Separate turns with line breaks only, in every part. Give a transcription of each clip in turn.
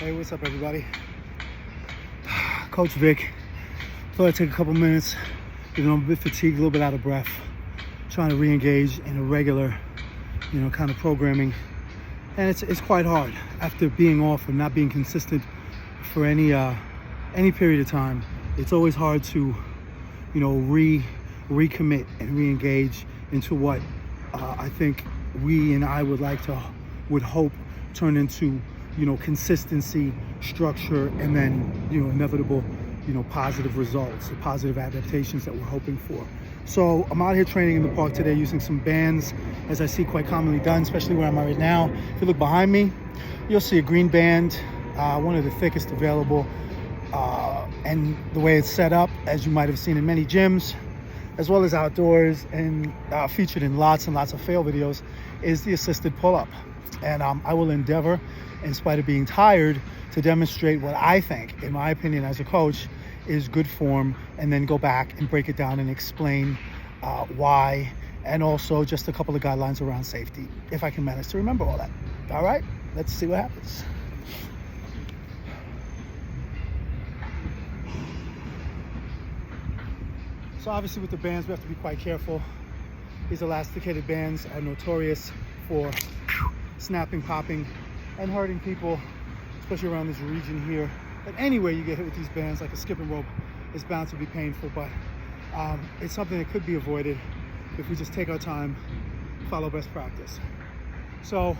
Hey, what's up, everybody? Coach Vic. Thought I'd take a couple minutes, even though I'm a bit fatigued, a little bit out of breath, trying to re-engage in a regular, kind of programming. And it's quite hard after being off and not being consistent for any period of time. It's always hard to, recommit and re-engage into what I think we and I would hope turn into, consistency, structure, and then, inevitable, positive results, the positive adaptations that we're hoping for. So I'm out here training in the park today using some bands, as I see quite commonly done, especially where I'm at right now. If you look behind me, you'll see a green band, one of the thickest available, and the way it's set up, as you might have seen in many gyms, as well as outdoors, and featured in lots and lots of fail videos, is the assisted pull-up. And I will endeavor, in spite of being tired, to demonstrate what I think, in my opinion as a coach, is good form, and then go back and break it down and explain why, and also just a couple of guidelines around safety, if I can manage to remember all that. All right, let's see what happens. So obviously with the bands, we have to be quite careful. These elasticated bands are notorious for snapping, popping, and hurting people, especially around this region here. But anywhere you get hit with these bands, like a skipping rope, is bound to be painful, but it's something that could be avoided if we just take our time, follow best practice. So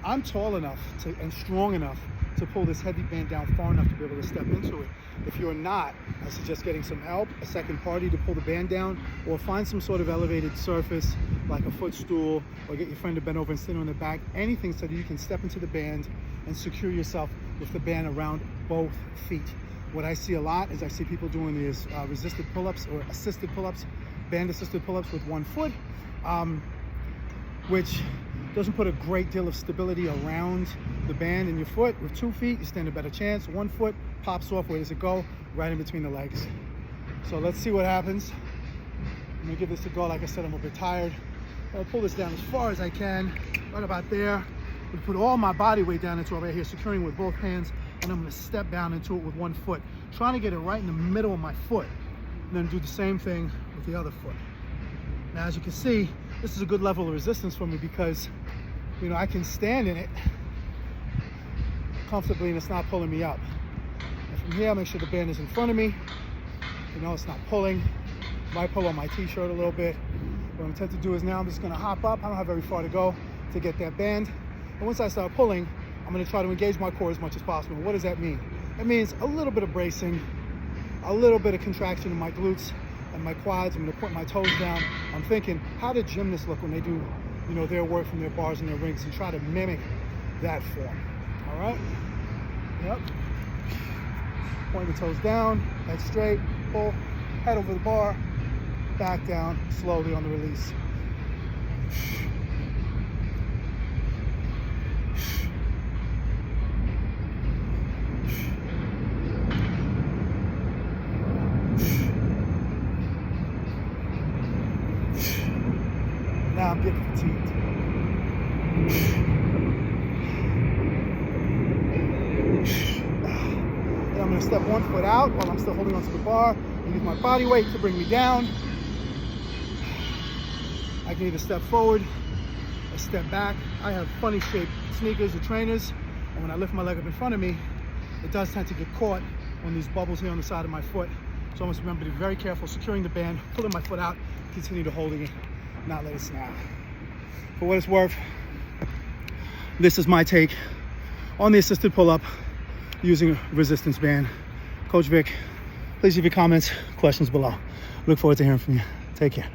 I'm tall enough and strong enough to pull this heavy band down far enough to be able to step into it. If you're not, I suggest getting some help, a second party to pull the band down, or find some sort of elevated surface like a footstool, or get your friend to bend over and sit on the back, anything so that you can step into the band and secure yourself with the band around both feet. What I see a lot is I see people doing these resisted pull-ups or assisted pull-ups, band assisted pull-ups with one foot, which doesn't put a great deal of stability around the band in your foot. With 2 feet, you stand a better chance. 1 foot pops off. Where does it go? Right in between the legs. So let's see what happens. I'm gonna give this a go. Like I said, I'm a bit tired. I'll pull this down as far as I can, right about there. I'm gonna put all my body weight down into it right here, securing with both hands, and I'm gonna step down into it with 1 foot, trying to get it right in the middle of my foot, and then do the same thing with the other foot. Now, as you can see, this is a good level of resistance for me because, I can stand in it comfortably and it's not pulling me up. And from here, I make sure the band is in front of me. It's not pulling. Might pull on my t-shirt a little bit. What I intend to do is now I'm just gonna hop up. I don't have very far to go to get that band. And once I start pulling, I'm gonna try to engage my core as much as possible. What does that mean? It means a little bit of bracing, a little bit of contraction in my glutes and my quads. I'm gonna put my toes down. I'm thinking, how do gymnasts look when they do, their work from their bars and their rings, and try to mimic that form. All right? Yep. Point the toes down, head straight, pull, head over the bar, back down, slowly on the release. Now I'm getting fatigued. Then I'm going to step 1 foot out while I'm still holding onto the bar and use my body weight to bring me down. I can either step forward or step back. I have funny shaped sneakers or trainers, and when I lift my leg up in front of me, it does tend to get caught on these bubbles here on the side of my foot. So I must remember to be very careful, securing the band, pulling my foot out, continue to holding it, not let it snap. For what it's worth, this is my take on the assisted pull-up using a resistance band. Coach Vic, please leave your comments, questions below. Look forward to hearing from you. Take care.